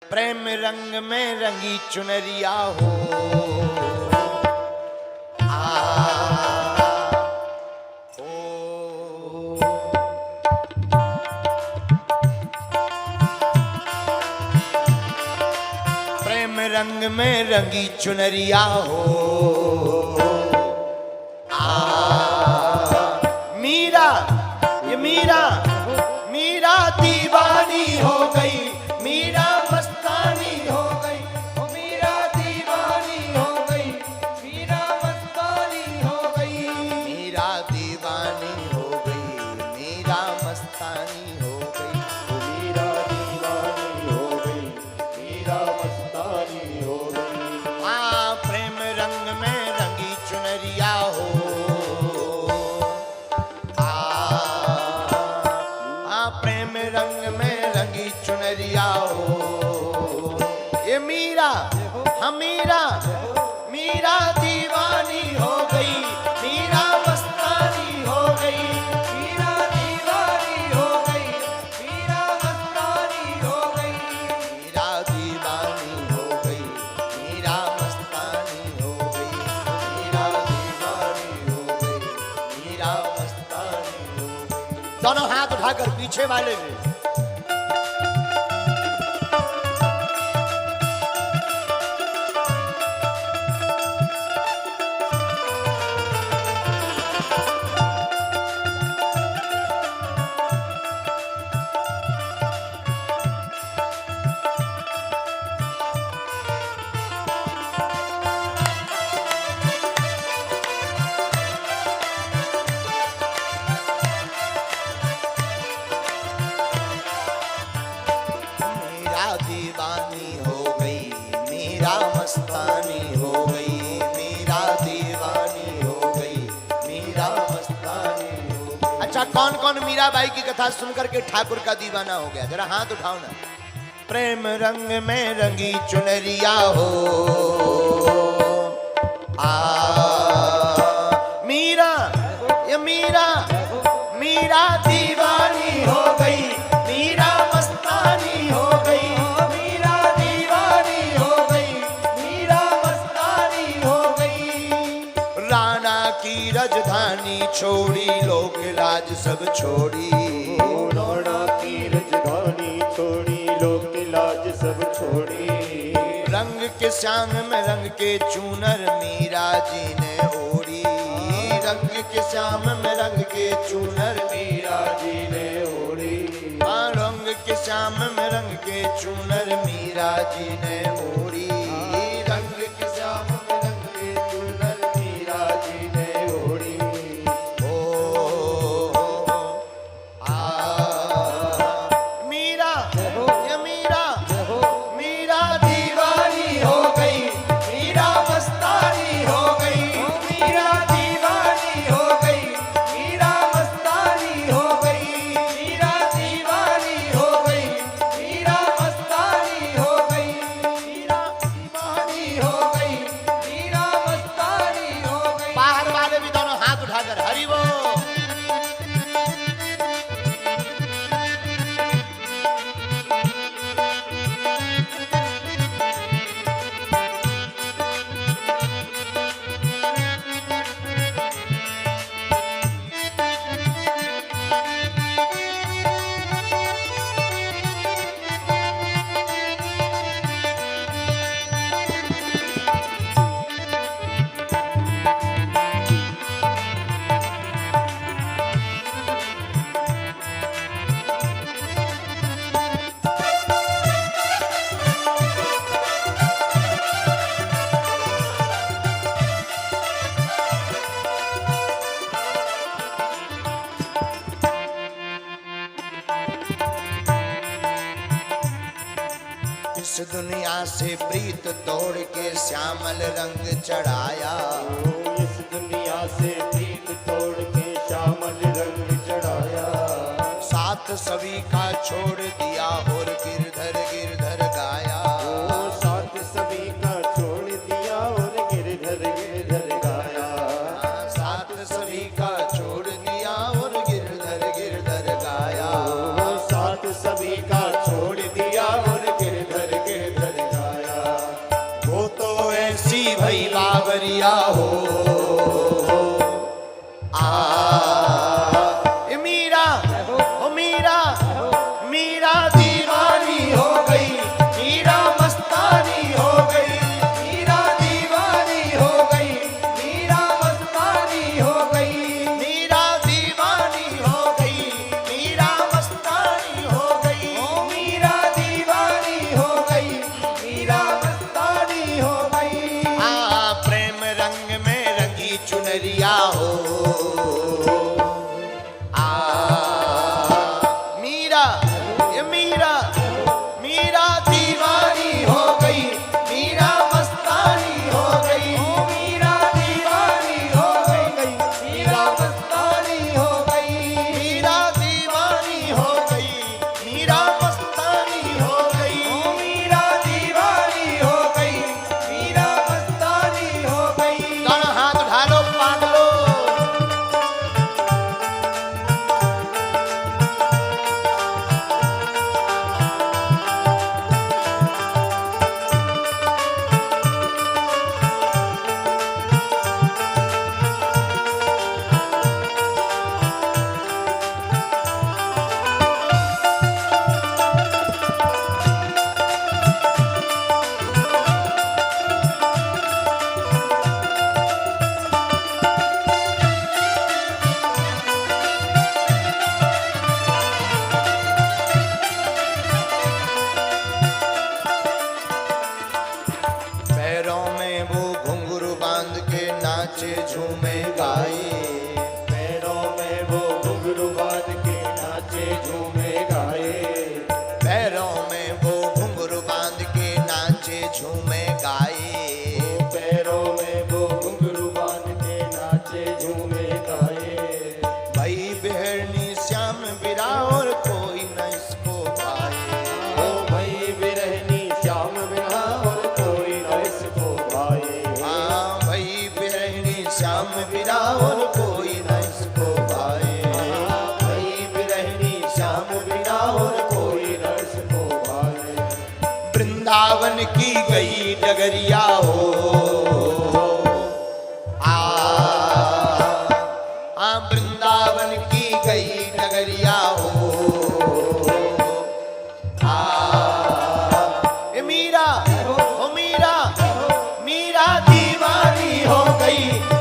प्रेम रंग में रंगी चुनरिया हो। प्रेम रंग में रंगी चुनरिया हो। मीरा, ये मीरा, मीरा दीवानी हो गई, मीरा मस्तानी हो गई, मीरा दीवानी हो गई, मीरा मस्तानी हो गई, मीरा दीवानी हो गई, मीरा मस्तानी हो गई, मीरा दीवानी हो गई, मीरा मस्तानी हो गई। हाँ प्रेम रंग में रंगी चुनरिया हो। प्रेम रंग में रंगी चुनरिया हो। ये मीरा, हम मीरा, मीरा दीवानी हो गई, मीरा मस्तानी हो गई, मीरा दीवानी हो गई, मीरा मस्तानी हो गई, मीरा दीवानी हो गई, मीरा मस्तानी हो गई, मीरा दीवानी हो गई, मीरा मस्तानी हो गई। दोनों हाथ उठाकर पीछे वाले में दीवानी हो गई, मीरा मस्तानी हो गई, मीरा दीवानी हो गई, मीरा मस्तानी हो गई। अच्छा कौन कौन मीराबाई की कथा सुनकर के ठाकुर का दीवाना हो गया, जरा हाथ उठाओ ना। प्रेम रंग में रंगी चुनरिया हो। मीरा, ये मीरा, मीरा दीवानी हो गई, मीरा मस्तानी हो गई, मीरा दीवानी हो गई, मीरा मस्तानी हो गई। राणा की राजधानी छोड़ी, लोक लाज सब छोड़ी, राणा की राजधानी छोड़ी, लोक लाज सब छोड़ी। रंग के श्याम में रंग के चूनर मीरा जी ने ओढ़ी, रंग के श्याम में रंग के चूनर मीरा जी ने ओढ़ी। रंग के श्याम में रंग के चूनर मीरा जी ने ओढ़ी, रंग के श्याम में रंग के चूनर मीरा जी ने ओढ़ी। मीरा, ये मीरा, मीरा दीवानी हो गई, मीरा मस्तानी हो गई, मीरा दीवानी हो गई, मीरा मस्तानी हो गई, मीरा दीवानी हो गई, मीरा मस्तानी हो गई, मीरा दीवानी हो गई, मीरा मस्तानी हो गई। बाहर वाले भी दोनों हाथ उठाकर हरि बोल। इस दुनिया से प्रीत तोड़ के श्यामल रंग चढ़ाया, इस दुनिया से प्रीत तोड़ के श्यामल रंग चढ़ाया। साथ सभी का छोड़ दिया और गिरधर गिरधर गाया, साथ सभी का छोड़ दिया और गिरधर गिरधर गाया। साथ सभी का छोड़ दिया और गिरधर गिरधर गाया, साथ सभी का छोड़ दिया और गिरधर गिरधर नाचे झूमे गाए। पैरों में वो घुंघरू बांध के नाचे झूमे गाए। पैरों में वो घुंघरू बांध के नाचे झूमे गाए। पैरों में वो घुंघरू बांध के नाचे झूमे गाए। भाई बिहरनी श्याम बिरा और कोई न इसको पाए। ओ भाई बिरहनी श्याम बिना और कोई न इसको भाए। हाँ भाई बिरहनी श्याम बिरा और कोई न इसको पाए। भाई बिरहनी श्याम बिना और कोई न इसको भाए। वृंदावन की गई डगरिया हो वृंदावन की गई डगरिया हो। ए मीरा, ओ मीरा, मीरा दीवानी हो गई।